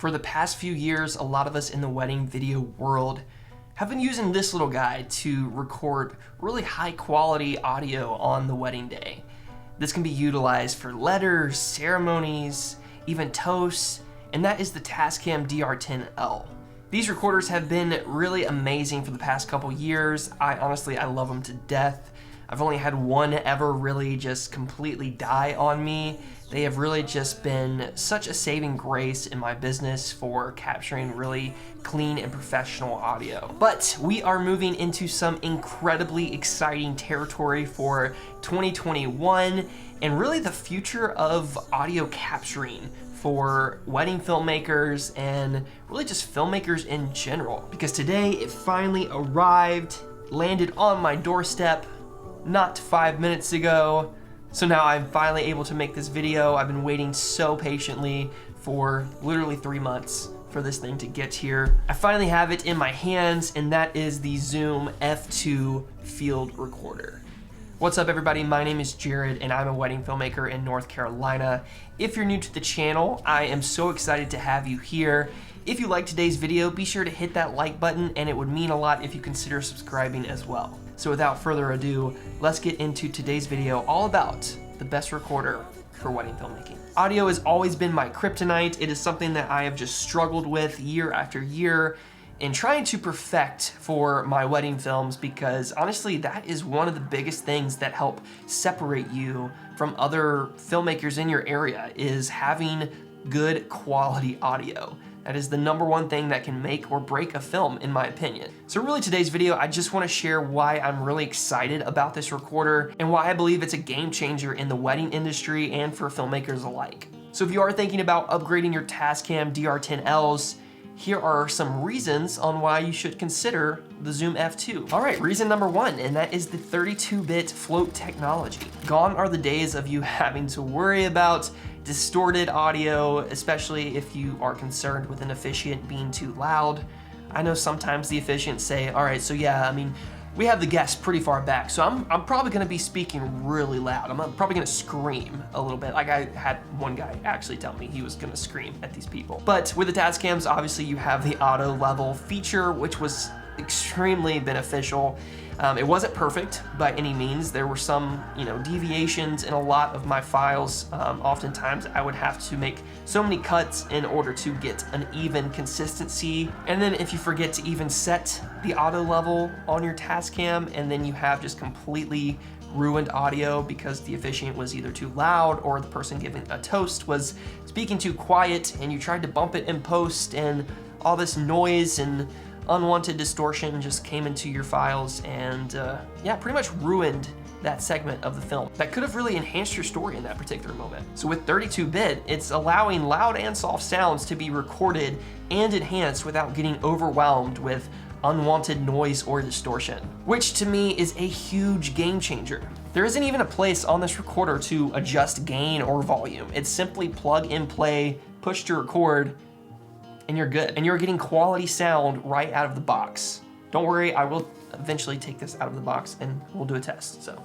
For the past few years, a lot of us in the wedding video world have been using this little guy to record really high quality audio on the wedding day. This can be utilized for letters, ceremonies, even toasts, and that is the Tascam DR10L. These recorders have been really amazing for the past couple years. I love them to death. I've only had one ever really just completely die on me. They have really just been such a saving grace in my business for capturing really clean and professional audio. But we are moving into some incredibly exciting territory for 2021 and really the future of audio capturing for wedding filmmakers and really just filmmakers in general. Because today it finally arrived, landed on my doorstep not 5 minutes ago. So now I'm finally able to make this video. I've been waiting so patiently for literally 3 months for this thing to get here. I finally have it in my hands, and that is the Zoom F2 field recorder. What's up everybody, my name is Jared and I'm a wedding filmmaker in North Carolina. If you're new to the channel, I am so excited to have you here. If you like today's video, be sure to hit that like button, and it would mean a lot if you consider subscribing as well. So without further ado, let's get into today's video all about the best recorder for wedding filmmaking. Audio has always been my kryptonite. It is something that I have just struggled with year after year in trying to perfect for my wedding films, because honestly, that is one of the biggest things that help separate you from other filmmakers in your area, is having good quality audio. That is the #1 thing that can make or break a film, in my opinion. So really today's video, I just want to share why I'm really excited about this recorder and why I believe it's a game changer in the wedding industry and for filmmakers alike. So if you are thinking about upgrading your Tascam DR10Ls, here are some reasons on why you should consider the Zoom F2. All right, reason #1, and that is the 32-bit float technology. Gone are the days of you having to worry about distorted audio, especially if you are concerned with an officiant being too loud. I know sometimes the officiants say, all right, so yeah, I mean, we have the guests pretty far back, so I'm probably gonna be speaking really loud. I'm probably gonna scream a little bit. Like, I had one guy actually tell me he was gonna scream at these people. But with the Tascams, obviously you have the auto level feature, which was extremely beneficial. It wasn't perfect by any means. There were some, deviations in a lot of my files. Oftentimes I would have to make so many cuts in order to get an even consistency. And then if you forget to even set the auto level on your Tascam, and then you have just completely ruined audio because the officiant was either too loud or the person giving a toast was speaking too quiet, and you tried to bump it in post, and all this noise and unwanted distortion just came into your files and pretty much ruined that segment of the film that could have really enhanced your story in that particular moment. So with 32-bit, it's allowing loud and soft sounds to be recorded and enhanced without getting overwhelmed with unwanted noise or distortion, which to me is a huge game changer. There isn't even a place on this recorder to adjust gain or volume. It's simply plug and play, push to record, and you're good. And you're getting quality sound right out of the box. Don't worry, I will eventually take this out of the box and we'll do a test. So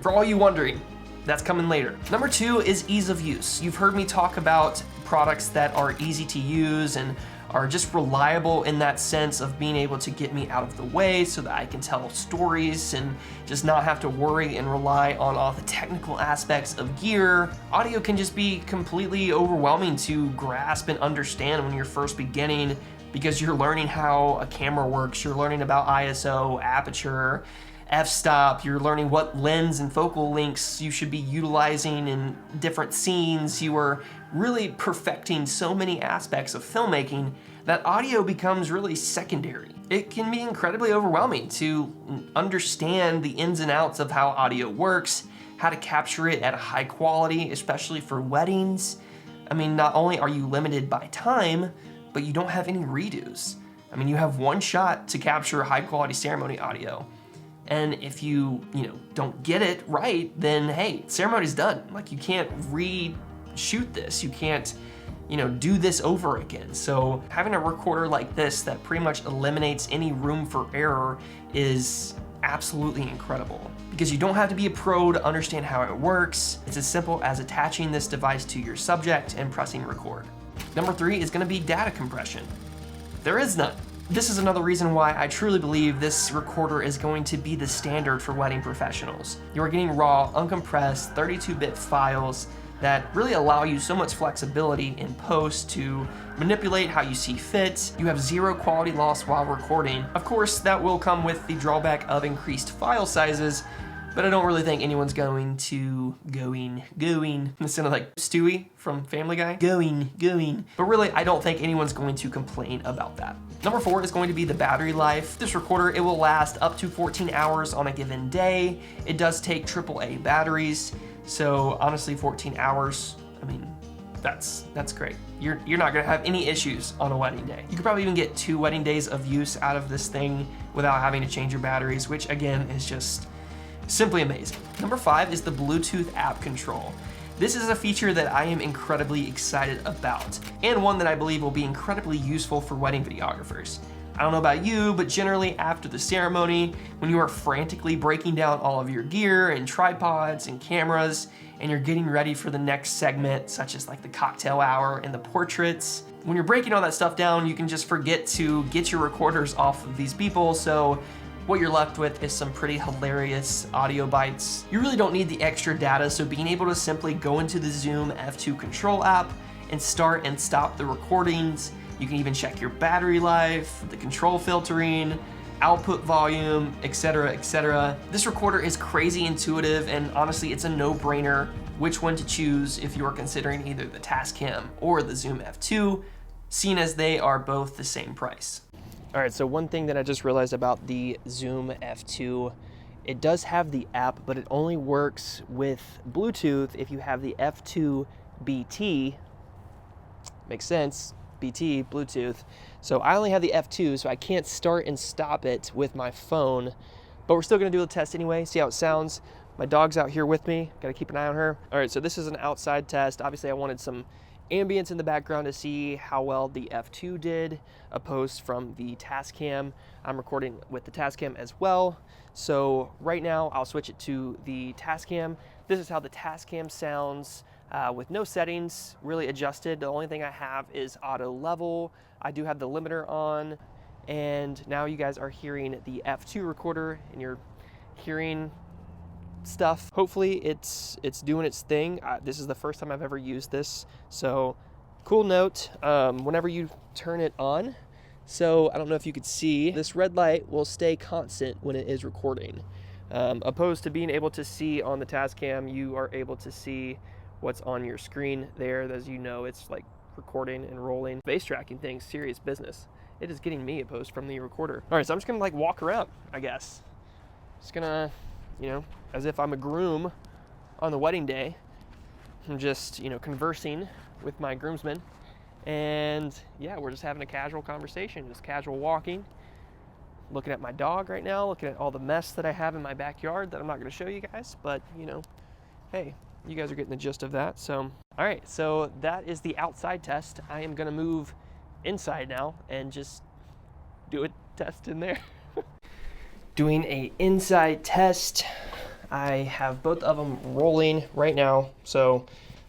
for all you wondering, that's coming later. #2 is ease of use. You've heard me talk about products that are easy to use and are just reliable in that sense of being able to get me out of the way so that I can tell stories and just not have to worry and rely on all the technical aspects of gear. Audio can just be completely overwhelming to grasp and understand when you're first beginning, because you're learning how a camera works, you're learning about ISO, aperture, f-stop, you're learning what lens and focal lengths you should be utilizing in different scenes. You are really perfecting so many aspects of filmmaking that audio becomes really secondary. It can be incredibly overwhelming to understand the ins and outs of how audio works, how to capture it at a high quality, especially for weddings. I mean, not only are you limited by time, but you don't have any redos. I mean, you have one shot to capture high quality ceremony audio. And if you don't get it right, then hey, ceremony's done. Like, you can't reshoot this. You can't, do this over again. So having a recorder like this that pretty much eliminates any room for error is absolutely incredible, because you don't have to be a pro to understand how it works. It's as simple as attaching this device to your subject and pressing record. Number 3 is gonna be data compression. There is none. This is another reason why I truly believe this recorder is going to be the standard for wedding professionals. You are getting raw, uncompressed, 32-bit files that really allow you so much flexibility in post to manipulate how you see fit. You have zero quality loss while recording. Of course, that will come with the drawback of increased file sizes, but I don't really think anyone's going to This sounded like Stewie from Family Guy. Going. But really, I don't think anyone's going to complain about that. Number 4 is going to be the battery life. This recorder, it will last up to 14 hours on a given day. It does take AAA batteries. So honestly, 14 hours, I mean, that's great. You're not gonna have any issues on a wedding day. You could probably even get 2 wedding days of use out of this thing without having to change your batteries, which again is just simply amazing. Number 5 is the Bluetooth app control. This is a feature that I am incredibly excited about, and one that I believe will be incredibly useful for wedding videographers. I don't know about you, but generally after the ceremony, when you are frantically breaking down all of your gear and tripods and cameras, and you're getting ready for the next segment, such as like the cocktail hour and the portraits, when you're breaking all that stuff down, you can just forget to get your recorders off of these people, so what you're left with is some pretty hilarious audio bites. You really don't need the extra data, so being able to simply go into the Zoom F2 control app and start and stop the recordings. You can even check your battery life, the control filtering, output volume, etc., etc. This recorder is crazy intuitive, and honestly, it's a no-brainer which one to choose if you are considering either the Tascam or the Zoom F2, seeing as they are both the same price. All right, so one thing that I just realized about the Zoom F2, it does have the app, but it only works with Bluetooth if you have the F2 BT. Makes sense. BT, Bluetooth. So I only have the F2, so I can't start and stop it with my phone, but we're still gonna do the test anyway, see how it sounds. My dog's out here with me, gotta keep an eye on her. All right, so this is an outside test. Obviously I wanted some ambience in the background to see how well the F2 did, opposed from the Tascam. I'm recording with the Tascam as well. So right now I'll switch it to the Tascam. This is how the Tascam sounds. With no settings really adjusted. The only thing I have is auto level. I do have the limiter on, and now you guys are hearing the F2 recorder and you're hearing stuff. Hopefully it's doing its thing. This is the first time I've ever used this. So cool note, whenever you turn it on, so I don't know if you could see, this red light will stay constant when it is recording. Opposed to being able to see on the Tascam, you are able to see what's on your screen there. As you know, it's like recording and rolling. Face tracking things, serious business. It is getting me a post from the recorder. All right, so I'm just gonna like walk around, I guess. Just gonna, you know, as if I'm a groom on the wedding day. I'm just, you know, conversing with my groomsmen. And yeah, we're just having a casual conversation, just casual walking. Looking at my dog right now, looking at all the mess that I have in my backyard that I'm not gonna show you guys, but you know, hey, you guys are getting the gist of that. So, all right, so that is the outside test. I am gonna move inside now and just do a test in there. Doing a inside test. I have both of them rolling right now. So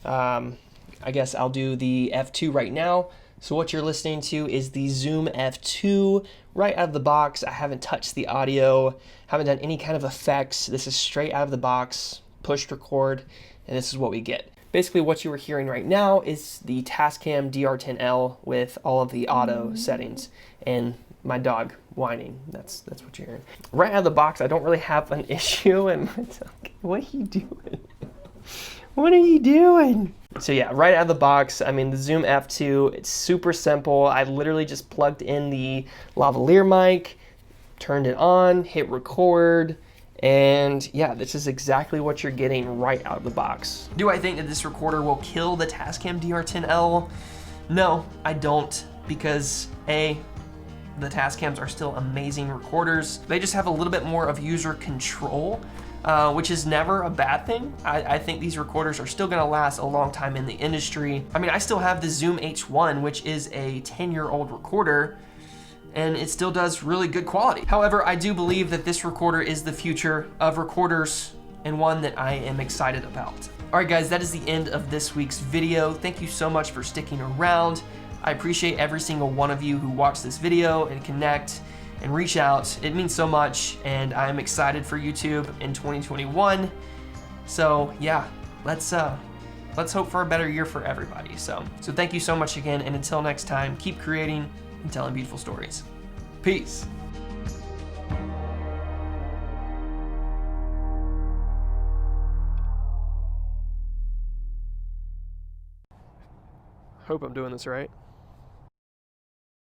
I guess I'll do the F2 right now. So what you're listening to is the Zoom F2 right out of the box. I haven't touched the audio, haven't done any kind of effects. This is straight out of the box, pushed record, and this is what we get. Basically what you are hearing right now is the Tascam DR10L with all of the auto settings and my dog whining. That's what you're hearing. Right out of the box, I don't really have an issue, and what are you doing? What are you doing? So yeah, right out of the box, I mean, the Zoom F2, it's super simple. I literally just plugged in the lavalier mic, turned it on, hit record, and yeah, this is exactly what you're getting right out of the box. Do I think that this recorder will kill the Tascam DR10L? No, I don't, because A, the Tascams are still amazing recorders. They just have a little bit more of user control, which is never a bad thing. I think these recorders are still gonna last a long time in the industry. I mean, I still have the Zoom H1, which is a 10-year-old recorder, and it still does really good quality. However, I do believe that this recorder is the future of recorders and one that I am excited about. All right, guys, that is the end of this week's video. Thank you so much for sticking around. I appreciate every single one of you who watch this video and connect and reach out. It means so much, and I'm excited for YouTube in 2021. So yeah, let's hope for a better year for everybody. So thank you so much again, and until next time, keep creating and telling beautiful stories. Peace. Hope I'm doing this right.